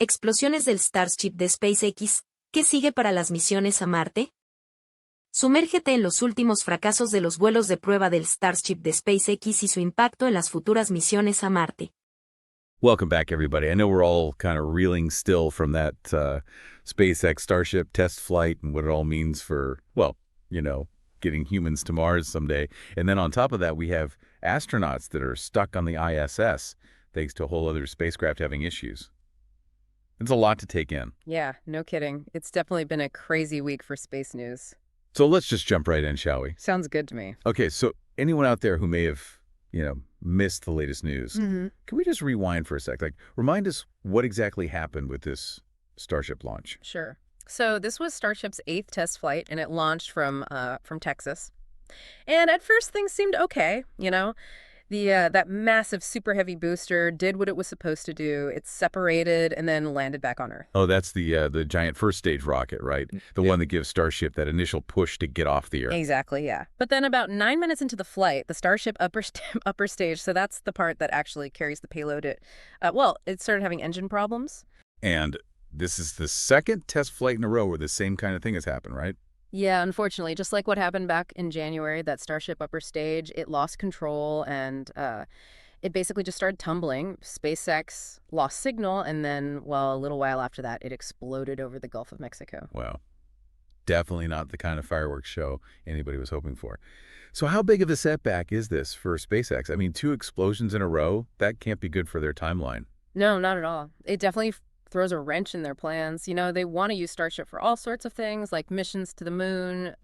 Explosiones del Starship de SpaceX, ¿qué sigue para las misiones a Marte? Sumérgete en los últimos fracasos de los vuelos de prueba del Starship de SpaceX y su impacto en las futuras misiones a Marte. Welcome back, everybody. I know we're all kind of reeling still from that SpaceX Starship test flight and what it all means for, well, getting humans to Mars someday. And then on top of that, we have astronauts that are stuck on the ISS thanks to a whole other spacecraft having issues. It's a lot to take in. Yeah, no kidding. It's definitely been a crazy week for space news. So let's just jump right in, shall we? Sounds good to me. Okay, so anyone out there who may have, missed the latest news, can we just rewind for a sec? Remind us what exactly happened with this Starship launch. Sure. So this was Starship's 8th test flight, and it launched from Texas. And at first, things seemed okay, that massive super heavy booster did what it was supposed to do. It separated and then landed back on Earth. Oh, that's the giant first stage rocket, right? The one that gives Starship that initial push to get off the Earth. Exactly, yeah. But then about 9 minutes into the flight, the Starship upper stage, so that's the part that actually carries the payload, it started having engine problems. And this is the second test flight in a row where the same kind of thing has happened, right? Yeah, unfortunately, just like what happened back in January, that Starship upper stage, it lost control and it basically just started tumbling. SpaceX lost signal, and then, a little while after that, it exploded over the Gulf of Mexico. Wow. Definitely not the kind of fireworks show anybody was hoping for. So how big of a setback is this for SpaceX? I mean, 2 explosions in a row, that can't be good for their timeline. No, not at all. It definitely throws a wrench in their plans. They want to use Starship for all sorts of things, like missions to the moon,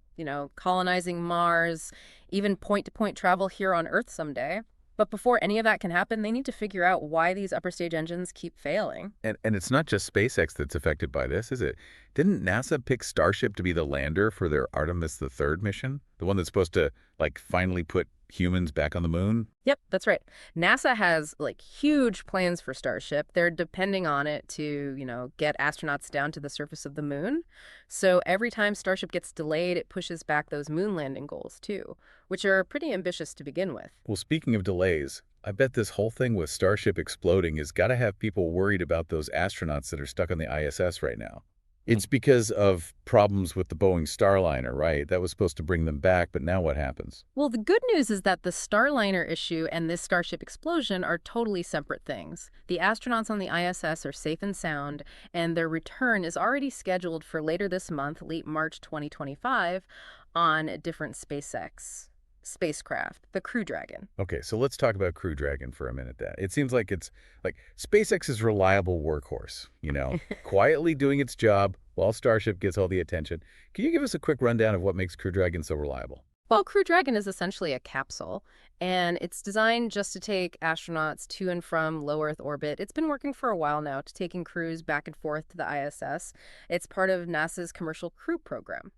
colonizing Mars, even point-to-point travel here on Earth someday. But before any of that can happen, they need to figure out why these upper stage engines keep failing. And it's not just SpaceX that's affected by this, is it? Didn't NASA pick Starship to be the lander for their Artemis III mission? The one that's supposed to, finally put humans back on the moon? Yep, that's right. NASA has, huge plans for Starship. They're depending on it to, get astronauts down to the surface of the moon. So every time Starship gets delayed, it pushes back those moon landing goals, too, which are pretty ambitious to begin with. Well, speaking of delays, I bet this whole thing with Starship exploding has got to have people worried about those astronauts that are stuck on the ISS right now. It's because of problems with the Boeing Starliner, right? That was supposed to bring them back, but now what happens? Well, the good news is that the Starliner issue and this Starship explosion are totally separate things. The astronauts on the ISS are safe and sound, and their return is already scheduled for later this month, late March 2025, on a different SpaceX spacecraft, the Crew Dragon. Okay, so let's talk about Crew Dragon for a minute. It seems like it's SpaceX's reliable workhorse, quietly doing its job while Starship gets all the attention. Can you give us a quick rundown of what makes Crew Dragon so reliable? Well, Crew Dragon is essentially a capsule, and it's designed just to take astronauts to and from low Earth orbit. It's been working for a while now to taking crews back and forth to the ISS. It's part of NASA's Commercial Crew Program.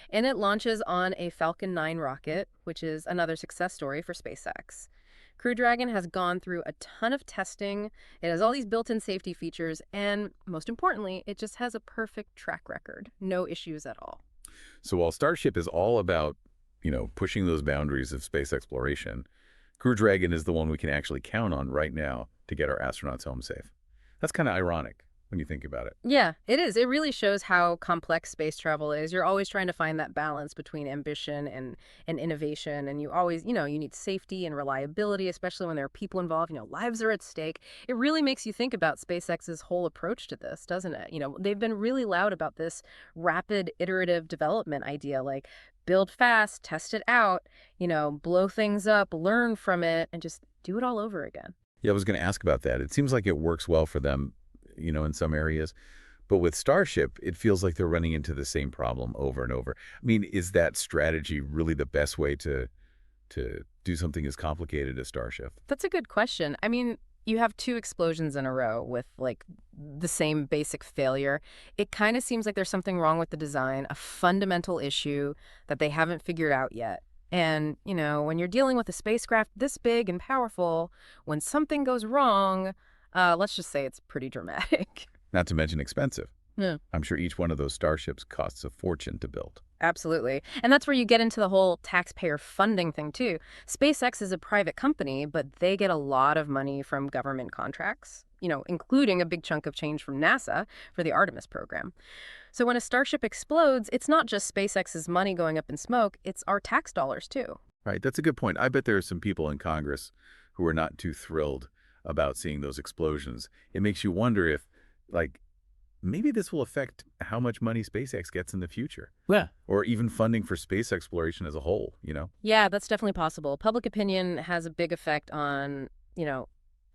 And it launches on a Falcon 9 rocket, which is another success story for SpaceX. Crew Dragon has gone through a ton of testing. It has all these built-in safety features, and most importantly, it just has a perfect track record. No issues at all. So while Starship is all about, pushing those boundaries of space exploration, Crew Dragon is the one we can actually count on right now to get our astronauts home safe. That's kind of ironic when you think about it. Yeah, it is. It really shows how complex space travel is. You're always trying to find that balance between ambition and innovation. And you always, you need safety and reliability, especially when there are people involved. Lives are at stake. It really makes you think about SpaceX's whole approach to this, doesn't it? They've been really loud about this rapid iterative development idea, like build fast, test it out, blow things up, learn from it, and just do it all over again. Yeah, I was going to ask about that. It seems like it works well for them, in some areas. But with Starship, it feels like they're running into the same problem over and over. I mean, is that strategy really the best way to do something as complicated as Starship? That's a good question. I mean, you have 2 explosions in a row with, the same basic failure. It kind of seems like there's something wrong with the design, a fundamental issue that they haven't figured out yet. And, when you're dealing with a spacecraft this big and powerful, when something goes wrong, let's just say it's pretty dramatic. Not to mention expensive. Yeah. I'm sure each one of those Starships costs a fortune to build. Absolutely. And that's where you get into the whole taxpayer funding thing, too. SpaceX is a private company, but they get a lot of money from government contracts. including a big chunk of change from NASA for the Artemis program. So when a Starship explodes, it's not just SpaceX's money going up in smoke, it's our tax dollars too. Right, that's a good point. I bet there are some people in Congress who are not too thrilled about seeing those explosions. It makes you wonder if, like, maybe this will affect how much money SpaceX gets in the future. Yeah. Or even funding for space exploration as a whole, you know? Yeah, that's definitely possible. Public opinion has a big effect on,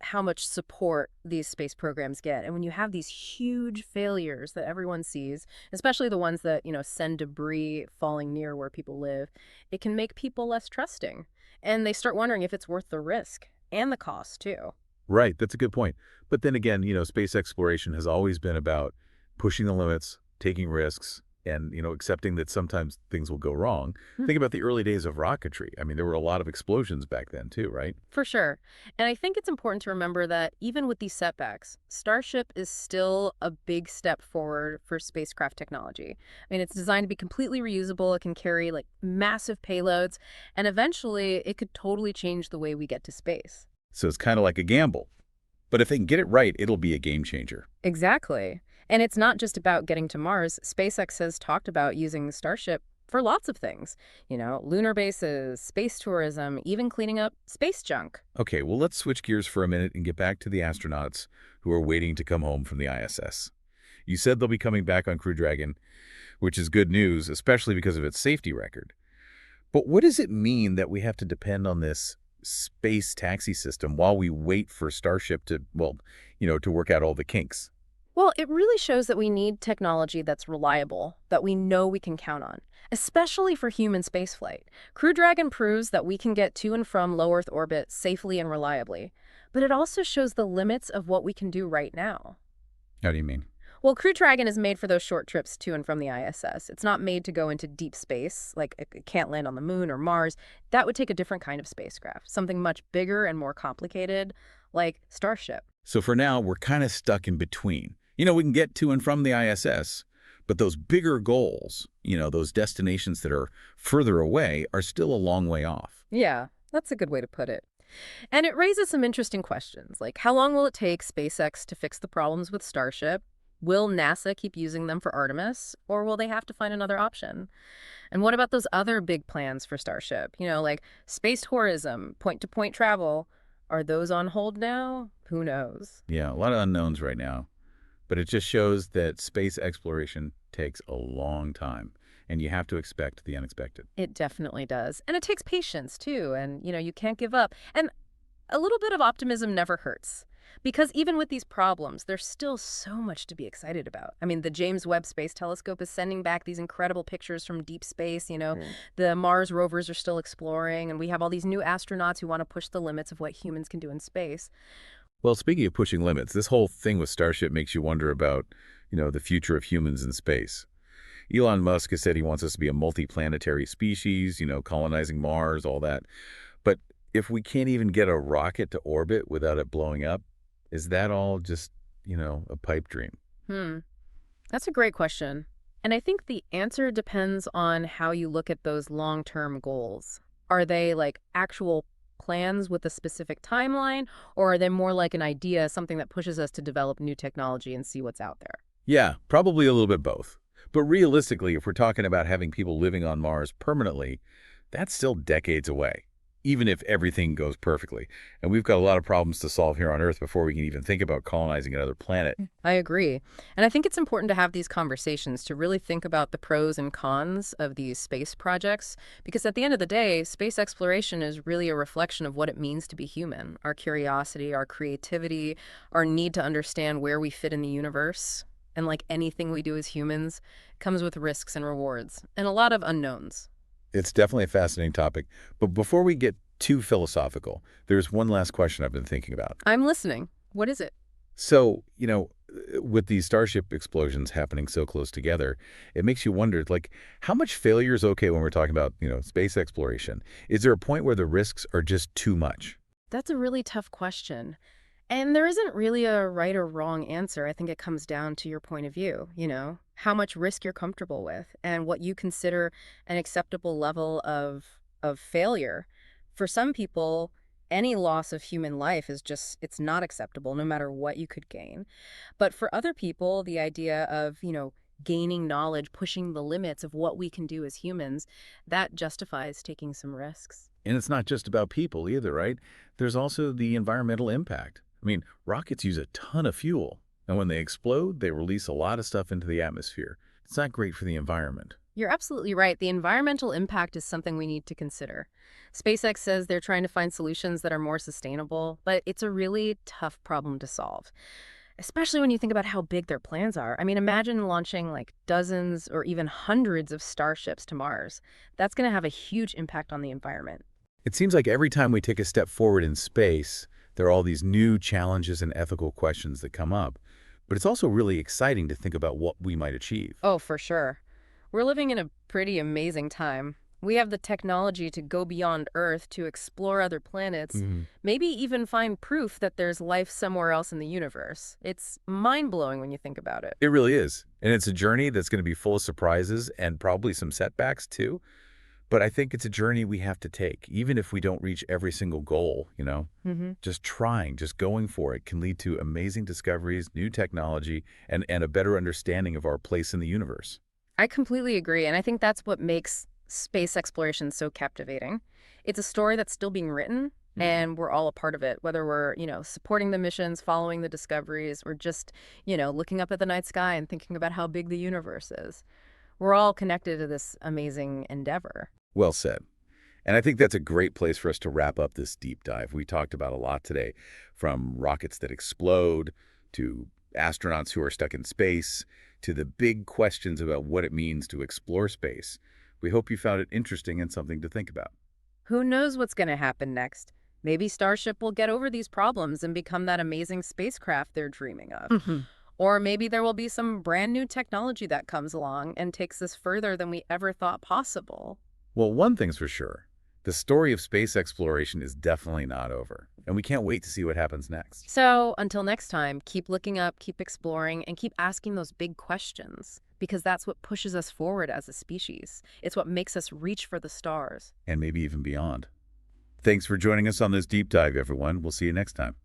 how much support these space programs get. And when you have these huge failures that everyone sees, especially the ones that, send debris falling near where people live, it can make people less trusting. And they start wondering if it's worth the risk and the cost, too. Right, that's a good point. But then again, space exploration has always been about pushing the limits, taking risks, and, accepting that sometimes things will go wrong. Think about the early days of rocketry. I mean, there were a lot of explosions back then too, right? For sure. And I think it's important to remember that even with these setbacks, Starship is still a big step forward for spacecraft technology. I mean, it's designed to be completely reusable. It can carry massive payloads, and eventually it could totally change the way we get to space. So it's kind of like a gamble. But if they can get it right, it'll be a game changer. Exactly. And it's not just about getting to Mars. SpaceX has talked about using Starship for lots of things. Lunar bases, space tourism, even cleaning up space junk. Okay, well, let's switch gears for a minute and get back to the astronauts who are waiting to come home from the ISS. You said they'll be coming back on Crew Dragon, which is good news, especially because of its safety record. But what does it mean that we have to depend on this space taxi system while we wait for Starship to, to work out all the kinks? Well, it really shows that we need technology that's reliable, that we know we can count on, especially for human spaceflight. Crew Dragon proves that we can get to and from low Earth orbit safely and reliably, but it also shows the limits of what we can do right now. How do you mean? Well, Crew Dragon is made for those short trips to and from the ISS. It's not made to go into deep space, like it can't land on the moon or Mars. That would take a different kind of spacecraft, something much bigger and more complicated, like Starship. So for now, we're kind of stuck in between. We can get to and from the ISS, but those bigger goals, those destinations that are further away are still a long way off. Yeah, that's a good way to put it. And it raises some interesting questions, like how long will it take SpaceX to fix the problems with Starship? Will NASA keep using them for Artemis, or will they have to find another option? And what about those other big plans for Starship? Like space tourism, point-to-point travel. Are those on hold now? Who knows? Yeah, a lot of unknowns right now. But it just shows that space exploration takes a long time, and you have to expect the unexpected. It definitely does. And it takes patience, too. And, you can't give up. And a little bit of optimism never hurts. Because even with these problems, there's still so much to be excited about. I mean, the James Webb Space Telescope is sending back these incredible pictures from deep space. The Mars rovers are still exploring, and we have all these new astronauts who want to push the limits of what humans can do in space. Well, speaking of pushing limits, this whole thing with Starship makes you wonder about, the future of humans in space. Elon Musk has said he wants us to be a multi-planetary species, colonizing Mars, all that. But if we can't even get a rocket to orbit without it blowing up, is that all just, a pipe dream? That's a great question. And I think the answer depends on how you look at those long-term goals. Are they actual plans with a specific timeline, or are they more like an idea, something that pushes us to develop new technology and see what's out there? Yeah, probably a little bit both. But realistically, if we're talking about having people living on Mars permanently, that's still decades away, even if everything goes perfectly. And we've got a lot of problems to solve here on Earth before we can even think about colonizing another planet. I agree. And I think it's important to have these conversations to really think about the pros and cons of these space projects, because at the end of the day, space exploration is really a reflection of what it means to be human, our curiosity, our creativity, our need to understand where we fit in the universe. And like anything we do as humans, comes with risks and rewards, and a lot of unknowns. It's definitely a fascinating topic. But before we get too philosophical, there's one last question I've been thinking about. I'm listening. What is it? So, with these Starship explosions happening so close together, it makes you wonder, how much failure is okay when we're talking about, space exploration? Is there a point where the risks are just too much? That's a really tough question. And there isn't really a right or wrong answer. I think it comes down to your point of view, how much risk you're comfortable with and what you consider an acceptable level of failure. For some people, Any loss of human life is just, it's not acceptable, no matter what you could gain. But for other people, the idea of, gaining knowledge, pushing the limits of what we can do as humans, that justifies taking some risks. And it's not just about people either, right? There's also the environmental impact. I mean, rockets use a ton of fuel, and when they explode, they release a lot of stuff into the atmosphere. It's not great for the environment. You're absolutely right. The environmental impact is something we need to consider. SpaceX says they're trying to find solutions that are more sustainable, but it's a really tough problem to solve, especially when you think about how big their plans are. I mean, imagine launching like dozens or even hundreds of starships to Mars. That's going to have a huge impact on the environment. It seems like every time we take a step forward in space, there are all these new challenges and ethical questions that come up. But it's also really exciting to think about what we might achieve. Oh, for sure. We're living in a pretty amazing time. We have the technology to go beyond Earth, to explore other planets, maybe even find proof that there's life somewhere else in the universe. It's mind-blowing when you think about it. It really is. And it's a journey that's going to be full of surprises and probably some setbacks too. But I think it's a journey we have to take, even if we don't reach every single goal, Just trying, just going for it can lead to amazing discoveries, new technology, and a better understanding of our place in the universe. I completely agree, and I think that's what makes space exploration so captivating. It's a story that's still being written, and we're all a part of it, whether we're, supporting the missions, following the discoveries, or just, looking up at the night sky and thinking about how big the universe is. We're all connected to this amazing endeavor. Well said. And I think that's a great place for us to wrap up this deep dive. We talked about a lot today, from rockets that explode, to astronauts who are stuck in space, to the big questions about what it means to explore space. We hope you found it interesting and something to think about. Who knows what's going to happen next? Maybe Starship will get over these problems and become that amazing spacecraft they're dreaming of. Or maybe there will be some brand new technology that comes along and takes us further than we ever thought possible. Well, one thing's for sure. The story of space exploration is definitely not over, and we can't wait to see what happens next. So until next time, keep looking up, keep exploring, and keep asking those big questions, because that's what pushes us forward as a species. It's what makes us reach for the stars. And maybe even beyond. Thanks for joining us on this deep dive, everyone. We'll see you next time.